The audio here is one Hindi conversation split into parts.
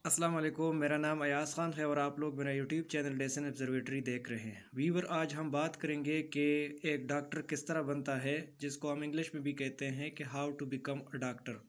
अस्सलाम वालेकुम। मेरा नाम अयाज़ ख़ान है और आप लोग मेरा यूट्यूब चैनल डेसन ऑब्जर्वेटरी देख रहे हैं। वीवर, आज हम बात करेंगे कि एक डॉक्टर किस तरह बनता है, जिसको हम इंग्लिश में भी कहते हैं कि how to become a doctor.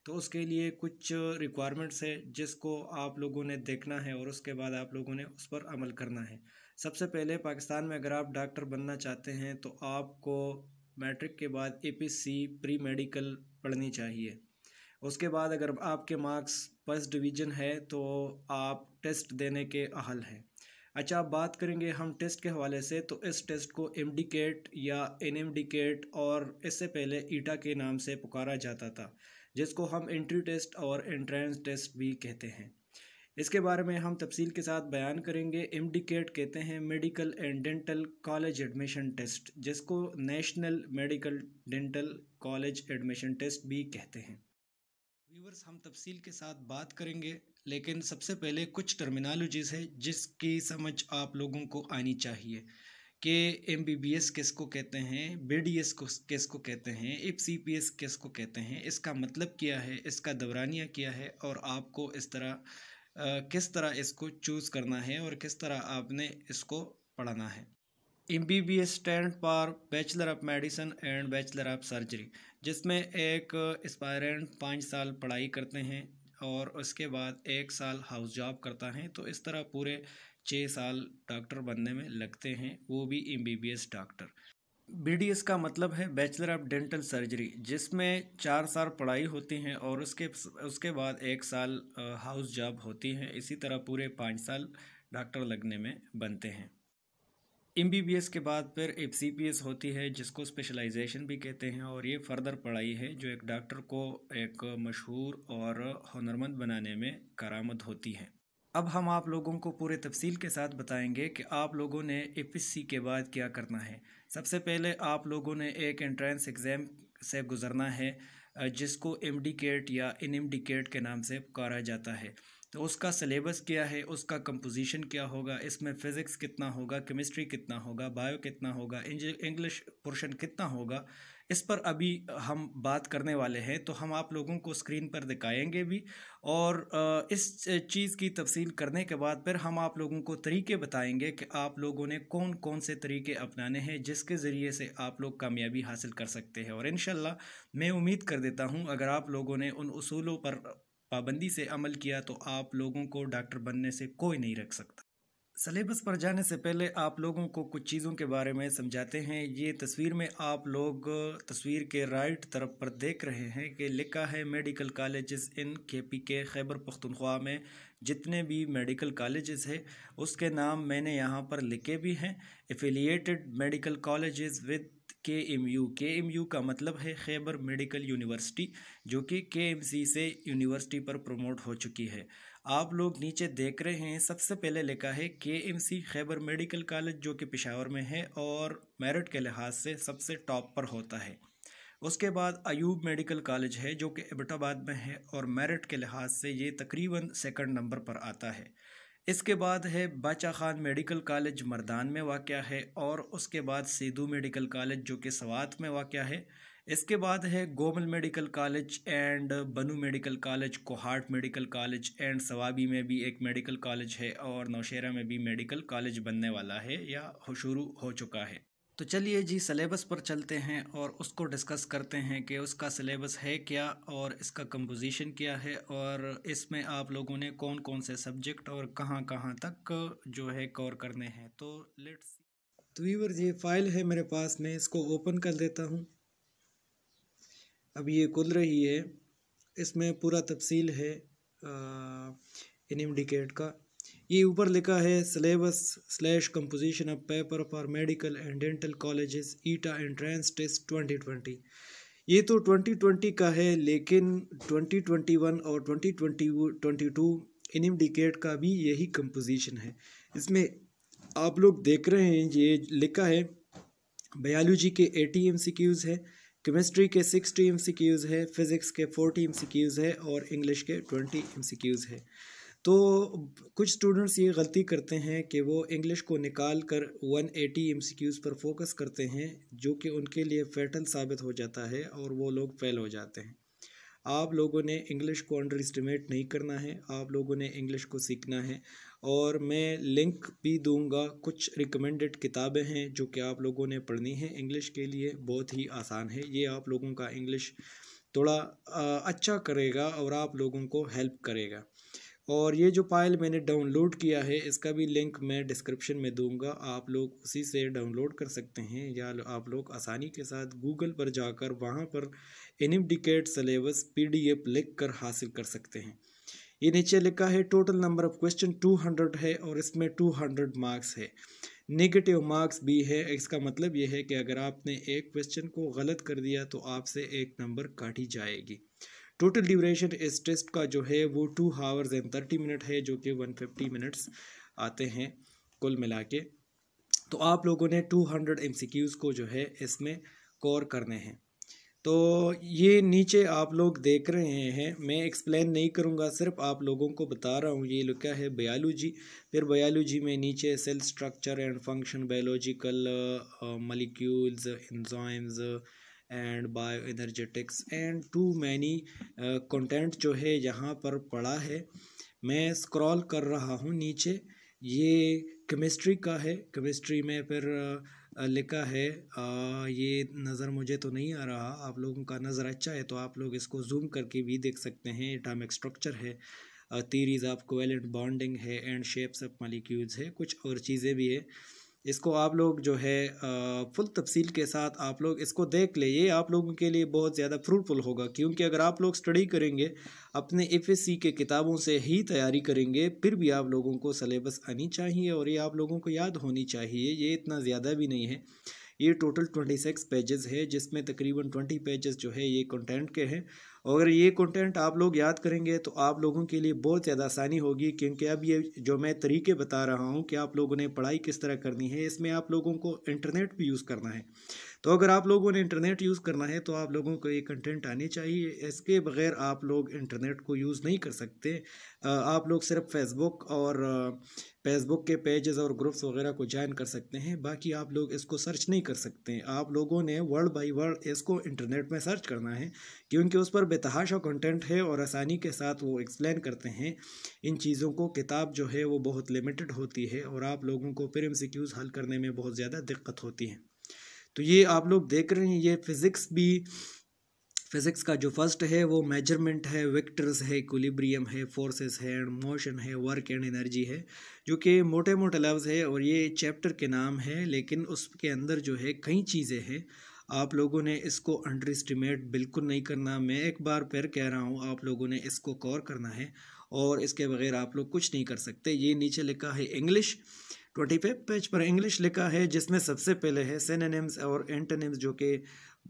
तो उसके लिए कुछ रिक्वायरमेंट्स है जिसको आप लोगों ने देखना है और उसके बाद आप लोगों ने उस पर अमल करना है। सबसे पहले पाकिस्तान में अगर आप डॉक्टर बनना चाहते हैं तो आपको मैट्रिक के बाद APC प्री मेडिकल पढ़नी चाहिए। उसके बाद अगर आपके मार्क्स फर्स्ट डिवीज़न है तो आप टेस्ट देने के अहल हैं। अच्छा, आप बात करेंगे हम टेस्ट के हवाले से, तो इस टेस्ट को MD-CAT या NMD-CAT और इससे पहले ईटा के नाम से पुकारा जाता था, जिसको हम एंट्री टेस्ट और एंट्रेंस टेस्ट भी कहते हैं। इसके बारे में हम तफसील के साथ बयान करेंगे। MD-CAT कहते हैं medical and dental college admission test, जिसको national medical dental college admission test भी कहते हैं। व्यूवर्स, हम तफसील के साथ बात करेंगे, लेकिन सबसे पहले कुछ टर्मिनोलॉजीज़ है जिसकी समझ आप लोगों को आनी चाहिए कि MBBS किसको कहते हैं, BDS को किसको कहते हैं, FCPS किसको कहते हैं, इसका मतलब क्या है, इसका दौरानिया क्या है और आपको इस तरह किस तरह इसको चूज़ करना है और किस तरह आपने इसको पढ़ना है। MBBS stand for bachelor of medicine and bachelor of surgery, जिसमें एक एस्पायरेंट 5 साल पढ़ाई करते हैं और उसके बाद 1 साल हाउस जॉब करता है। तो इस तरह पूरे 6 साल डॉक्टर बनने में लगते हैं, वो भी MBBS डॉक्टर। BDS का मतलब है बैचलर ऑफ डेंटल सर्जरी, जिसमें 4 साल पढ़ाई होती हैं और उसके बाद 1 साल हाउस जॉब होती है। इसी तरह पूरे 5 साल डॉक्टर लगने में बनते हैं। MBBS के बाद फिर FCPS होती है, जिसको स्पेशलाइजेशन भी कहते हैं, और ये फर्दर पढ़ाई है जो एक डॉक्टर को एक मशहूर और हुनरमंद बनाने में कारामद होती है। अब हम आप लोगों को पूरे तफसील के साथ बताएंगे कि आप लोगों ने APC के बाद क्या करना है। सबसे पहले आप लोगों ने एक एंट्रेंस एग्ज़ाम से गुज़रना है, जिसको MD-CAT या NMD-CAT के नाम से पुकारा जाता है। तो उसका सिलेबस क्या है, उसका कंपोजिशन क्या होगा, इसमें फ़िज़िक्स कितना होगा, केमिस्ट्री कितना होगा, बायो कितना होगा, इंग्लिश पोर्शन कितना होगा, इस पर अभी हम बात करने वाले हैं। तो हम आप लोगों को स्क्रीन पर दिखाएंगे भी, और इस चीज़ की तफसील करने के बाद फिर हम आप लोगों को तरीके बताएंगे कि आप लोगों ने कौन कौन से तरीके अपनाने हैं जिसके ज़रिए से आप लोग कामयाबी हासिल कर सकते हैं। और इंशाल्लाह मैं उम्मीद कर देता हूँ अगर आप लोगों ने उन उसूलों पर पाबंदी से अमल किया तो आप लोगों को डॉक्टर बनने से कोई नहीं रोक सकता। सिलेबस पर जाने से पहले आप लोगों को कुछ चीज़ों के बारे में समझाते हैं। ये तस्वीर में आप लोग तस्वीर के राइट तरफ पर देख रहे हैं कि लिखा है medical colleges in KPK Khyber Pakhtunkhwa में जितने भी मेडिकल कॉलेजेस हैं उसके नाम मैंने यहाँ पर लिखे भी हैं। Affiliated medical colleges with KMU का मतलब है खैबर मेडिकल यूनिवर्सिटी, जो कि KMC से यूनिवर्सिटी पर प्रमोट हो चुकी है। आप लोग नीचे देख रहे हैं, सबसे पहले लिखा है KMC खैबर मेडिकल कॉलेज, जो कि पेशावर में है और मेरिट के लिहाज से सबसे टॉप पर होता है। उसके बाद अयूब मेडिकल कॉलेज है जो कि एबटाबाद में है और मेरिट के लिहाज से ये तकरीबन सेकंड नंबर पर आता है। इसके बाद है बाचा खान मेडिकल कॉलेज मर्दान में वाक़या है, और उसके बाद सीधू मेडिकल कॉलेज जो कि सवात में वाक़या है। इसके बाद है गोमल मेडिकल कॉलेज एंड बनू medical college, Kohat medical college and Swabi में भी एक मेडिकल कॉलेज है, और नौशेरा में भी मेडिकल कॉलेज बनने वाला है या शुरू हो चुका है। तो चलिए जी, सिलेबस पर चलते हैं और उसको डिस्कस करते हैं कि उसका सिलेबस है क्या और इसका कंपोजिशन क्या है, और इसमें आप लोगों ने कौन कौन से सब्जेक्ट और कहाँ कहाँ तक जो है कवर करने हैं। तो लेट्स। तो व्यूअर्स, ये फाइल है मेरे पास, मैं इसको ओपन कर देता हूँ। अब ये खुल रही है, इसमें पूरा तफसील है NMD-CAT का। ये ऊपर लिखा है syllabus slash composition of paper for medical and dental colleges ETEA entrance test 2020। ये तो 2020 का है, लेकिन 2021 और 2022 NMD-CAT का भी यही कंपोजिशन है। इसमें आप लोग देख रहे हैं, ये लिखा है बायोलॉजी के 80 MCQs है, केमिस्ट्री के 60 MCQs है, फिज़िक्स के 40 MCQs है और इंग्लिश के 20 MCQs है। तो कुछ स्टूडेंट्स ये गलती करते हैं कि वो इंग्लिश को निकाल कर 180 MCQs पर फोकस करते हैं, जो कि उनके लिए फेटल साबित हो जाता है और वो लोग फेल हो जाते हैं। आप लोगों ने इंग्लिश को अंडर एस्टिमेट नहीं करना है, आप लोगों ने इंग्लिश को सीखना है। और मैं लिंक भी दूंगा, कुछ रिकमेंडेड किताबें हैं जो कि आप लोगों ने पढ़नी है इंग्लिश के लिए, बहुत ही आसान है। ये आप लोगों का इंग्लिश थोड़ा अच्छा करेगा और आप लोगों को हेल्प करेगा। और ये जो फाइल मैंने डाउनलोड किया है इसका भी लिंक मैं डिस्क्रिप्शन में दूंगा, आप लोग उसी से डाउनलोड कर सकते हैं, या आप लोग आसानी के साथ गूगल पर जाकर वहाँ पर इनडिकेट सिलेबस PDF लिख कर हासिल कर सकते हैं। ये नीचे लिखा है टोटल नंबर ऑफ क्वेश्चन 200 है और इसमें 200 मार्क्स है, नेगेटिव मार्क्स भी है। इसका मतलब ये है कि अगर आपने एक क्वेश्चन को गलत कर दिया तो आपसे 1 नंबर काटी जाएगी। टोटल ड्यूरेशन इस टेस्ट का जो है वो 2 आवर्स एंड 30 मिनट है, जो कि 150 मिनट्स आते हैं कुल मिला के। तो आप लोगों ने 200 MCQs को जो है इसमें कवर करने हैं। तो ये नीचे आप लोग देख रहे हैं, मैं एक्सप्लेन नहीं करूँगा, सिर्फ आप लोगों को बता रहा हूँ। ये लिखा है बायोलॉजी, फिर बायोलॉजी में नीचे cell structure and function, biological molecules, enzymes and bio energetics and too many content जो है यहाँ पर पड़ा है। मैं स्क्रॉल कर रहा हूँ नीचे, ये केमिस्ट्री का है। केमिस्ट्री में फिर लिखा है ये नज़र मुझे तो नहीं आ रहा, आप लोगों का नज़र अच्छा है तो आप लोग इसको जूम करके भी देख सकते हैं। एटॉमिक स्ट्रक्चर है, थीरीज ऑफ कोवेलेंट बॉन्डिंग है एंड शेप्स ऑफ मॉलिक्यूल्स है, कुछ और चीज़ें भी है। इसको आप लोग जो है फुल तफसील के साथ आप लोग इसको देख ले, ये आप लोगों के लिए बहुत ज़्यादा फ्रूटफुल होगा, क्योंकि अगर आप लोग स्टडी करेंगे अपने FSC के किताबों से ही तैयारी करेंगे, फिर भी आप लोगों को सिलेबस आनी चाहिए और ये आप लोगों को याद होनी चाहिए। ये इतना ज़्यादा भी नहीं है, ये टोटल 26 पेजेस है, जिसमें तकरीबन 20 पेजेस जो है ये कंटेंट के हैं। अगर ये कंटेंट आप लोग याद करेंगे तो आप लोगों के लिए बहुत ज़्यादा आसानी होगी, क्योंकि अब ये जो मैं तरीके बता रहा हूँ कि आप लोगों ने पढ़ाई किस तरह करनी है, इसमें आप लोगों को इंटरनेट भी यूज़ करना है। तो अगर आप लोगों ने इंटरनेट यूज़ करना है तो आप लोगों को ये कंटेंट आनी चाहिए, इसके बगैर आप लोग इंटरनेट को यूज़ नहीं कर सकते। आप लोग सिर्फ फेसबुक और फेसबुक के पेजेस और ग्रुप्स वगैरह को ज्वाइन कर सकते हैं, बाकी आप लोग इसको सर्च नहीं कर सकते। आप लोगों ने वर्ड बाय वर्ड इसको इंटरनेट में सर्च करना है, क्योंकि उस पर बेतहाशा कंटेंट है और आसानी के साथ वो एक्सप्लेन करते हैं इन चीज़ों को। किताब जो है वो बहुत लिमिटेड होती है और आप लोगों को फिर MCQs हल करने में बहुत ज़्यादा दिक्कत होती है। तो ये आप लोग देख रहे हैं, ये फिज़िक्स का जो फर्स्ट है वो मेजरमेंट है, वेक्टर्स है, इक्विलिब्रियम है, फोर्सेस है एंड मोशन है, वर्क एंड एनर्जी है, जो कि मोटे मोटे लफ्ज़ है और ये चैप्टर के नाम है, लेकिन उसके अंदर जो है कई चीज़ें हैं। आप लोगों ने इसको अंडर एस्टिमेट बिल्कुल नहीं करना। मैं एक बार फिर कह रहा हूँ, आप लोगों ने इसको कवर करना है और इसके बगैर आप लोग कुछ नहीं कर सकते। ये नीचे लिखा है इंग्लिश, 25 पेज पर इंग्लिश लिखा है, जिसमें सबसे पहले है सिनोनिम्स और एंटोनिम्स, जो कि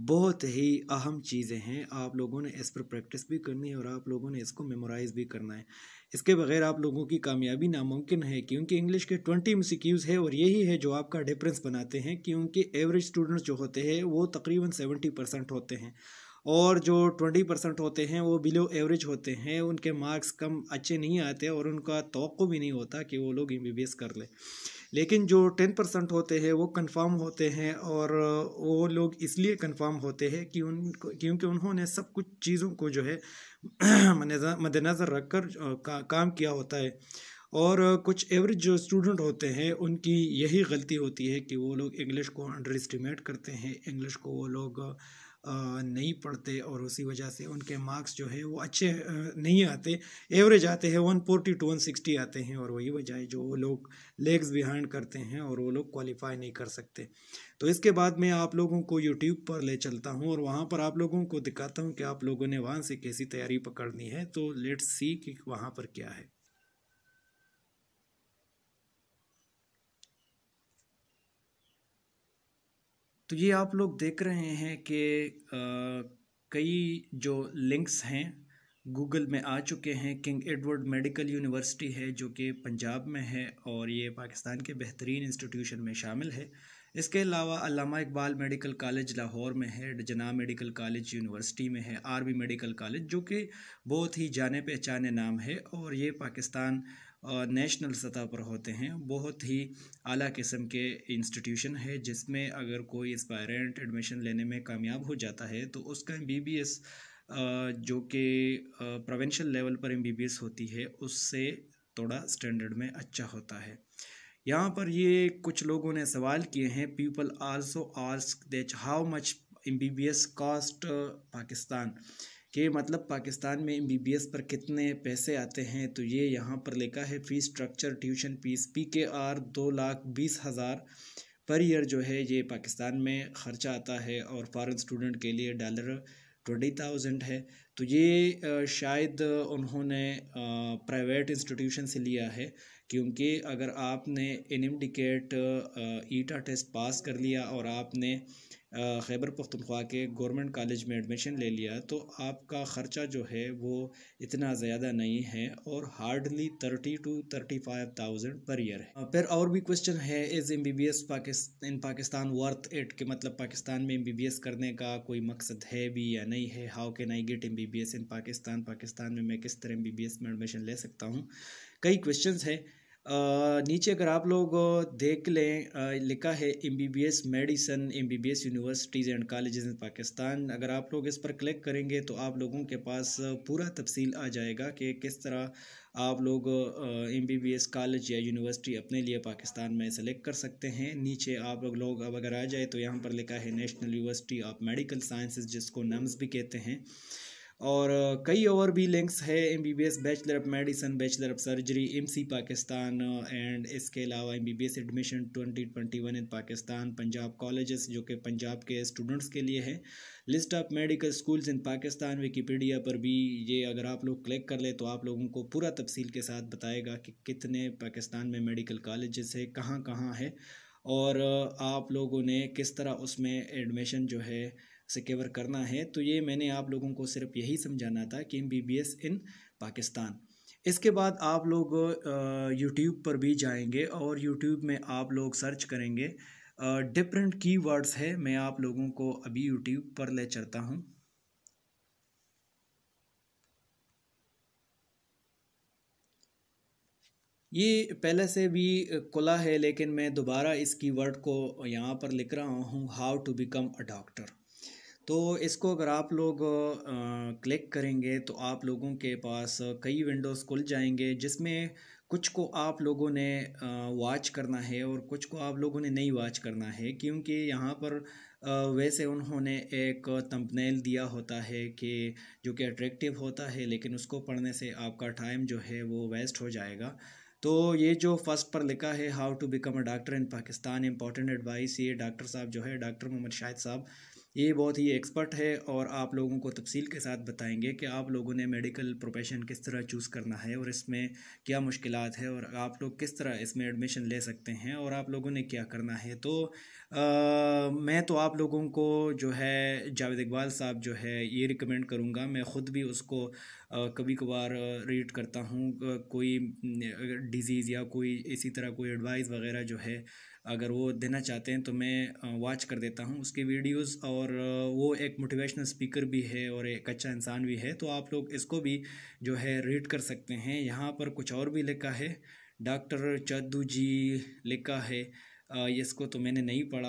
बहुत ही अहम चीज़ें हैं। आप लोगों ने इस पर प्रैक्टिस भी करनी है और आप लोगों ने इसको मेमोराइज़ भी करना है। इसके बगैर आप लोगों की कामयाबी नामुमकिन है, क्योंकि इंग्लिश के 20 MCQs है और यही है जो आपका डिफरेंस बनाते हैं, क्योंकि एवरेज स्टूडेंट्स जो होते हैं वो तकरीबन 70% होते हैं और जो 20% होते हैं वो बिलो एवरेज होते हैं, उनके मार्क्स कम अच्छे नहीं आते और उनका तवक्को भी नहीं होता कि वो लोग MBBS कर ले। लेकिन जो 10% होते हैं वो कंफर्म होते हैं, और वो लोग इसलिए कंफर्म होते हैं कि क्योंकि उन्होंने सब कुछ चीज़ों को जो है मद्देनज़र रख कर काम किया होता है। और कुछ एवरेज जो स्टूडेंट होते हैं उनकी यही गलती होती है कि वो लोग इंग्लिश को अंडर एस्टिमेट करते हैं, इंग्लिश को वो लोग नहीं पढ़ते और उसी वजह से उनके मार्क्स जो है वो अच्छे नहीं आते, एवरेज आते हैं, 140 to 160 आते हैं, और वही वजह है जो वो लोग लेग्स बिहाइंड करते हैं और वो लोग क्वालिफाई नहीं कर सकते। तो इसके बाद मैं आप लोगों को यूट्यूब पर ले चलता हूँ और वहाँ पर आप लोगों को दिखाता हूँ कि आप लोगों ने वहाँ से कैसी तैयारी पकड़नी है। तो लेट्स सी कि वहाँ पर क्या है। तो ये आप लोग देख रहे हैं कि कई जो लिंक्स हैं गूगल में आ चुके हैं। किंग एडवर्ड मेडिकल यूनिवर्सिटी है जो कि पंजाब में है और ये पाकिस्तान के बेहतरीन इंस्टीट्यूशन में शामिल है। इसके अलावा अल्लामा इकबाल मेडिकल कॉलेज लाहौर में है, जनाब मेडिकल कॉलेज यूनिवर्सिटी में है, RV मेडिकल कॉलेज जो कि बहुत ही जाने पहचाने नाम है और ये पाकिस्तान नेशनल सतह पर होते हैं। बहुत ही आला किस्म के इंस्टीट्यूशन है, जिसमें अगर कोई एस्पायरेंट एडमिशन लेने में कामयाब हो जाता है तो उसका MBBS जो कि प्रोविंशियल लेवल पर MBBS होती है उससे थोड़ा स्टैंडर्ड में अच्छा होता है। यहाँ पर ये कुछ लोगों ने सवाल किए हैं, people also ask that how much MBBS cost Pakistan, के मतलब पाकिस्तान में MBBS पर कितने पैसे आते हैं। तो ये यहाँ पर लिखा है fees structure tuition fees PKR 2,20,000 per year जो है ये पाकिस्तान में ख़र्चा आता है और फॉरेन स्टूडेंट के लिए $20,000 है। तो ये शायद उन्होंने प्राइवेट इंस्टीट्यूशन से लिया है, क्योंकि अगर आपने इनएमडिकेट ईटा टेस्ट पास कर लिया और आपने खैबर पख्तूनख्वा के गवर्नमेंट कॉलेज में एडमिशन ले लिया तो आपका ख़र्चा जो है वो इतना ज़्यादा नहीं है और हार्डली 30 to 35,000 पर ईयर है। फिर और भी क्वेश्चन है, is MBBS in Pakistan worth it, कि मतलब पाकिस्तान में MBBS करने का कोई मकसद है भी या नहीं है। How can I get MBBS इन पाकिस्तान, पाकिस्तान में मैं किस तरह MBBS में एडमिशन ले सकता हूँ। कई क्वेश्चंस है। नीचे अगर आप लोग देख लें, लिखा है MBBS medicine MBBS universities and colleges in Pakistan. अगर आप लोग इस पर क्लिक करेंगे तो आप लोगों के पास पूरा तफसील आ जाएगा कि किस तरह आप लोग MBBS कॉलेज या यूनिवर्सिटी अपने लिए पाकिस्तान में सेलेक्ट कर सकते हैं। नीचे आप लोग अब अगर आ जाए तो यहाँ पर लिखा है national university of medical sciences, जिसको NUMS भी कहते हैं, और कई और भी लिंक्स है। MBBS bachelor of medicine, bachelor of surgery MC Pakistan, and इसके अलावा MBBS एडमिशन 2021 इन पाकिस्तान, पंजाब कॉलेजेस जो कि पंजाब के स्टूडेंट्स के लिए है, list of medical schools in Pakistan. Wikipedia पर भी ये अगर आप लोग क्लिक कर ले तो आप लोगों को पूरा तफसील के साथ बताएगा कि कितने पाकिस्तान में मेडिकल कॉलेजेस है, कहाँ कहाँ है, और आप लोगों ने किस तरह उसमें एडमिशन जो है सिक्योर करना है। तो ये मैंने आप लोगों को सिर्फ यही समझाना था कि MBBS इन पाकिस्तान। इसके बाद आप लोग YouTube पर भी जाएंगे और YouTube में आप लोग सर्च करेंगे, डिफरेंट कीवर्ड्स है। मैं आप लोगों को अभी YouTube पर ले चलता हूँ। ये पहले से भी खुला है लेकिन मैं दोबारा इस कीवर्ड को यहाँ पर लिख रहा हूँ, how to become a doctor. तो इसको अगर आप लोग क्लिक करेंगे तो आप लोगों के पास कई विंडोज़ खुल जाएंगे, जिसमें कुछ को आप लोगों ने वॉच करना है और कुछ को आप लोगों ने नहीं वॉच करना है, क्योंकि यहाँ पर वैसे उन्होंने एक थंबनेल दिया होता है कि जो कि अट्रैक्टिव होता है, लेकिन उसको पढ़ने से आपका टाइम जो है वो वेस्ट हो जाएगा। तो ये जो फर्स्ट पर लिखा है how to become a doctor in Pakistan important advice, ये डॉक्टर साहब जो है डॉक्टर मोहम्मद शाहिद साहब, ये बहुत ही एक्सपर्ट है और आप लोगों को तफसील के साथ बताएंगे कि आप लोगों ने मेडिकल प्रोफेशन किस तरह चूज़ करना है और इसमें क्या मुश्किलात है और आप लोग किस तरह इसमें एडमिशन ले सकते हैं और आप लोगों ने क्या करना है। तो मैं तो आप लोगों को जो है जावेद इकबाल साहब जो है ये रिकमेंड करूँगा, मैं ख़ुद भी उसको कभी कभार रीड करता हूँ। कोई डिज़ीज़ या कोई इसी तरह कोई एडवाइस वगैरह जो है अगर वो देना चाहते हैं तो मैं वॉच कर देता हूँ उसकी वीडियोस, और वो एक मोटिवेशनल स्पीकर भी है और एक अच्छा इंसान भी है, तो आप लोग इसको भी जो है रीड कर सकते हैं। यहाँ पर कुछ और भी लिखा है, डॉक्टर चद्दू जी लिखा है, इसको तो मैंने नहीं पढ़ा,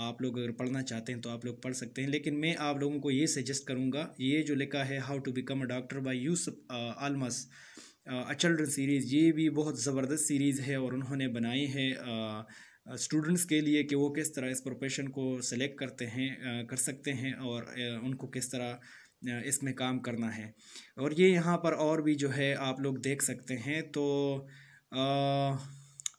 आप लोग अगर पढ़ना चाहते हैं तो आप लोग पढ़ सकते हैं, लेकिन मैं आप लोगों को ये सजेस्ट करूँगा, ये जो लिखा है how to become a doctor by Yusuf Alamas, a children series, ये भी बहुत ज़बरदस्त सीरीज़ है और उन्होंने बनाई है स्टूडेंट्स के लिए कि वो किस तरह इस प्रोफेशन को सेलेक्ट करते हैं, कर सकते हैं और उनको किस तरह इसमें काम करना है। और ये यहाँ पर और भी जो है आप लोग देख सकते हैं। तो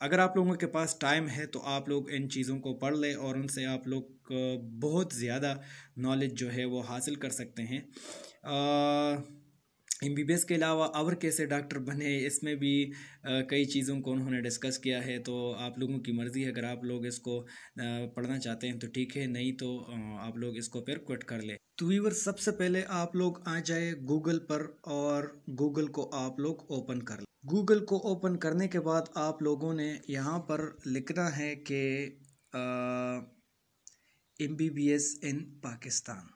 अगर आप लोगों के पास टाइम है तो आप लोग इन चीज़ों को पढ़ लें और उनसे आप लोग बहुत ज़्यादा नॉलेज जो है वो हासिल कर सकते हैं। MBBS के अलावा और कैसे डॉक्टर बने, इसमें भी कई चीज़ों को उन्होंने डिस्कस किया है, तो आप लोगों की मर्ज़ी है, अगर आप लोग इसको पढ़ना चाहते हैं तो ठीक है, नहीं तो आप लोग इसको फिर क्विट कर ले। तो व्यूअर, सबसे पहले आप लोग आ जाए गूगल पर और गूगल को आप लोग ओपन कर लें। गूगल को ओपन करने के बाद आप लोगों ने यहाँ पर लिखना है कि MBBS इन पाकिस्तान।